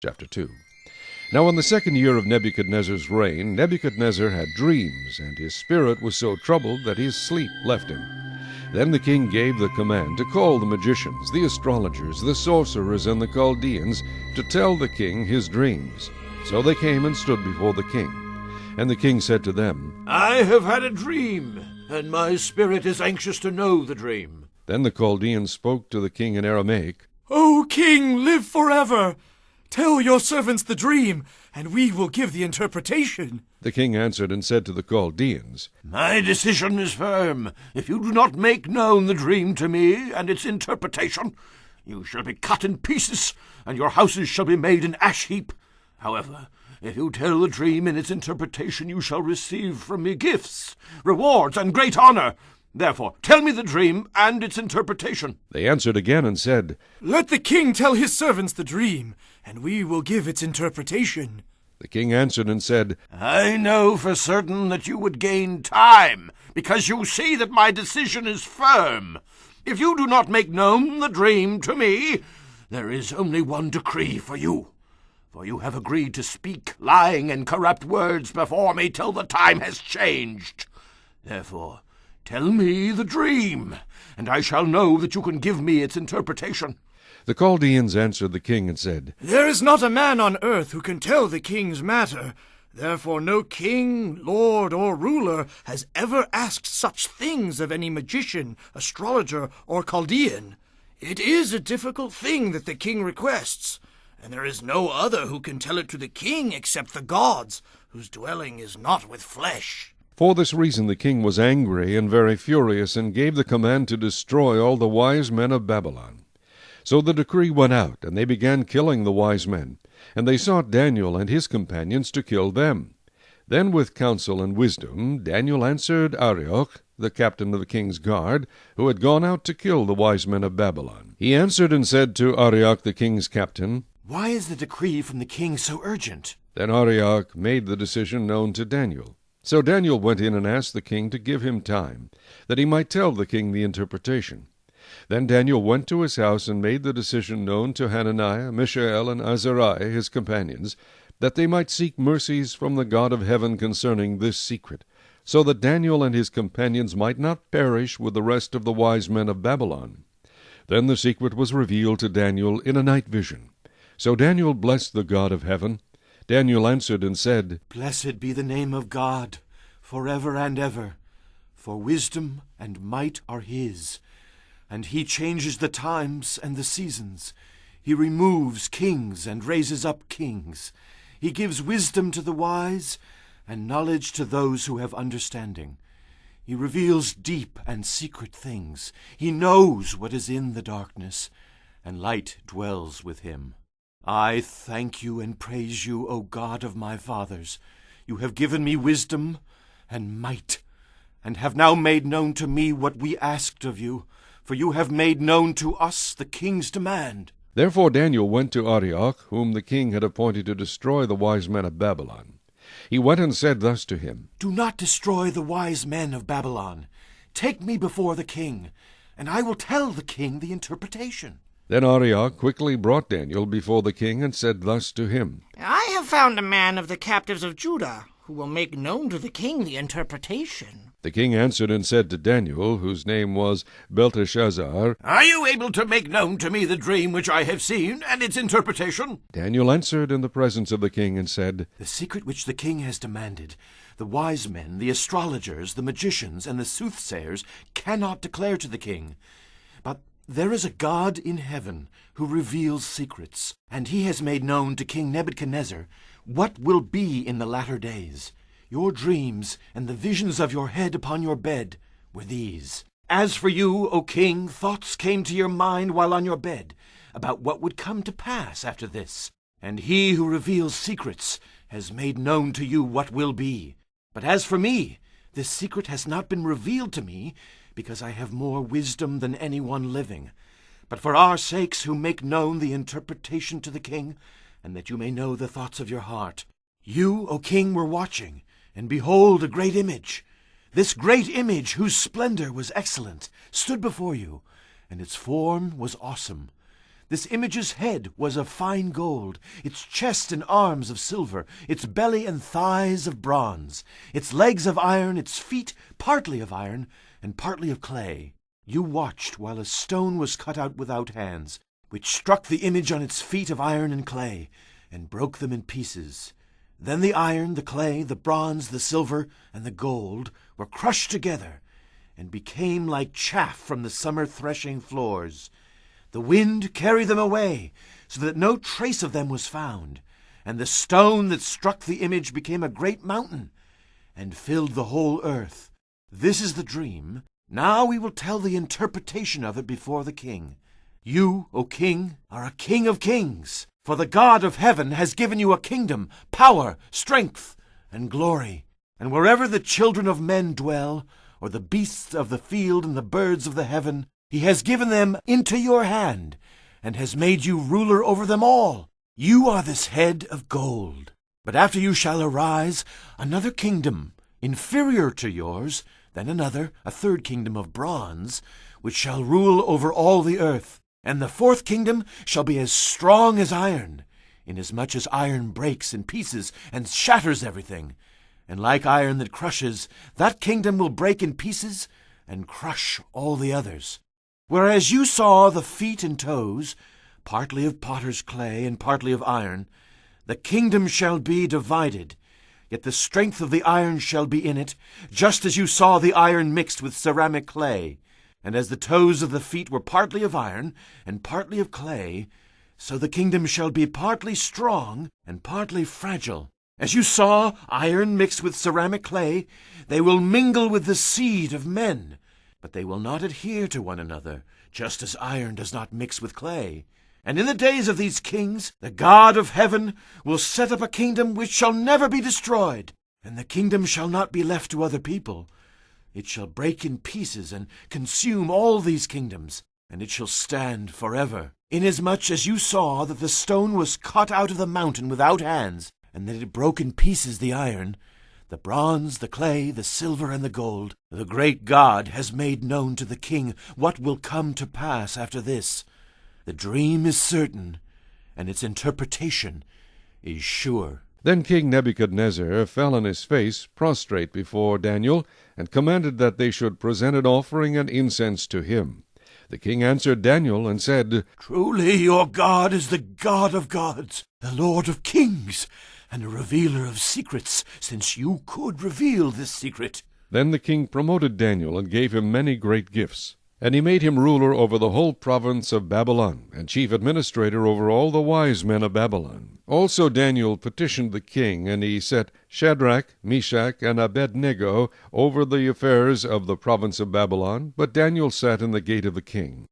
Chapter 2. Now in the 2nd year of Nebuchadnezzar's reign, Nebuchadnezzar had dreams, and his spirit was so troubled that his sleep left him. Then the king gave the command to call the magicians, the astrologers, the sorcerers, and the Chaldeans to tell the king his dreams. So they came and stood before the king. And the king said to them, I have had a dream, and my spirit is anxious to know the dream. Then the Chaldeans spoke to the king in Aramaic, O king, live forever! Tell your servants the dream, and we will give the interpretation. The king answered and said to the Chaldeans, My decision is firm. If you do not make known the dream to me and its interpretation, you shall be cut in pieces, and your houses shall be made an ash heap. However, if you tell the dream in its interpretation, you shall receive from me gifts, rewards, and great honor. Therefore, tell me the dream and its interpretation. They answered again and said, Let the king tell his servants the dream, and we will give its interpretation. The king answered and said, I know for certain that you would gain time, because you see that my decision is firm. If you do not make known the dream to me, there is only one decree for you. For you have agreed to speak lying and corrupt words before me till the time has changed. Therefore, tell me the dream, and I shall know that you can give me its interpretation. The Chaldeans answered the king and said, There is not a man on earth who can tell the king's matter. Therefore no king, lord, or ruler has ever asked such things of any magician, astrologer, or Chaldean. It is a difficult thing that the king requests, and there is no other who can tell it to the king except the gods, whose dwelling is not with flesh. For this reason the king was angry and very furious, and gave the command to destroy all the wise men of Babylon. So the decree went out, and they began killing the wise men, and they sought Daniel and his companions to kill them. Then with counsel and wisdom Daniel answered Arioch, the captain of the king's guard, who had gone out to kill the wise men of Babylon. He answered and said to Arioch the king's captain, Why is the decree from the king so urgent? Then Arioch made the decision known to Daniel. So Daniel went in and asked the king to give him time, that he might tell the king the interpretation. Then Daniel went to his house and made the decision known to Hananiah, Mishael, and Azariah, his companions, that they might seek mercies from the God of heaven concerning this secret, so that Daniel and his companions might not perish with the rest of the wise men of Babylon. Then the secret was revealed to Daniel in a night vision. So Daniel blessed the God of heaven. Daniel answered and said, Blessed be the name of God, forever and ever, for wisdom and might are his. And he changes the times and the seasons. He removes kings and raises up kings. He gives wisdom to the wise and knowledge to those who have understanding. He reveals deep and secret things. He knows what is in the darkness, and light dwells with him. I thank you and praise you, O God of my fathers. You have given me wisdom and might, and have now made known to me what we asked of you. For you have made known to us the king's demand. Therefore Daniel went to Arioch, whom the king had appointed to destroy the wise men of Babylon. He went and said thus to him, Do not destroy the wise men of Babylon. Take me before the king, and I will tell the king the interpretation. Then Arioch quickly brought Daniel before the king and said thus to him, I have found a man of the captives of Judah, who will make known to the king the interpretation. The king answered and said to Daniel, whose name was Belteshazzar, Are you able to make known to me the dream which I have seen and its interpretation? Daniel answered in the presence of the king and said, The secret which the king has demanded, the wise men, the astrologers, the magicians, and the soothsayers cannot declare to the king. But there is a God in heaven who reveals secrets, and he has made known to King Nebuchadnezzar what will be in the latter days. Your dreams and the visions of your head upon your bed were these. As for you, O king, thoughts came to your mind while on your bed about what would come to pass after this. And he who reveals secrets has made known to you what will be. But as for me, this secret has not been revealed to me, because I have more wisdom than anyone living. But for our sakes who make known the interpretation to the king, and that you may know the thoughts of your heart. You, O king, were watching, and behold a great image. This great image, whose splendor was excellent, stood before you, and its form was awesome. This image's head was of fine gold, its chest and arms of silver, its belly and thighs of bronze, its legs of iron, its feet partly of iron and partly of clay. You watched while a stone was cut out without hands, which struck the image on its feet of iron and clay, and broke them in pieces. Then the iron, the clay, the bronze, the silver, and the gold were crushed together, and became like chaff from the summer threshing floors. The wind carried them away, so that no trace of them was found, and the stone that struck the image became a great mountain, and filled the whole earth. This is the dream. Now we will tell the interpretation of it before the king. You, O king, are a king of kings, for the God of heaven has given you a kingdom, power, strength, and glory. And wherever the children of men dwell, or the beasts of the field and the birds of the heaven, he has given them into your hand, and has made you ruler over them all. You are this head of gold. But after you shall arise another kingdom, inferior to yours, then another, a third kingdom of bronze, which shall rule over all the earth. And the fourth kingdom shall be as strong as iron, inasmuch as iron breaks in pieces and shatters everything. And like iron that crushes, that kingdom will break in pieces and crush all the others. Whereas you saw the feet and toes, partly of potter's clay and partly of iron, the kingdom shall be divided, yet the strength of the iron shall be in it, just as you saw the iron mixed with ceramic clay. And as the toes of the feet were partly of iron and partly of clay, so the kingdom shall be partly strong and partly fragile. As you saw iron mixed with ceramic clay, they will mingle with the seed of men, but they will not adhere to one another, just as iron does not mix with clay. And in the days of these kings, the God of heaven will set up a kingdom which shall never be destroyed, and the kingdom shall not be left to other people. It shall break in pieces and consume all these kingdoms, and it shall stand forever. Inasmuch as you saw that the stone was cut out of the mountain without hands, and that it broke in pieces the iron, the bronze, the clay, the silver, and the gold, the great God has made known to the king what will come to pass after this. The dream is certain, and its interpretation is sure. Then King Nebuchadnezzar fell on his face, prostrate before Daniel, and commanded that they should present an offering and incense to him. The king answered Daniel and said, Truly your God is the God of gods, the Lord of kings, and a revealer of secrets, since you could reveal this secret. Then the king promoted Daniel and gave him many great gifts. And he made him ruler over the whole province of Babylon, and chief administrator over all the wise men of Babylon. Also Daniel petitioned the king, and he set Shadrach, Meshach, and Abednego over the affairs of the province of Babylon, but Daniel sat in the gate of the king.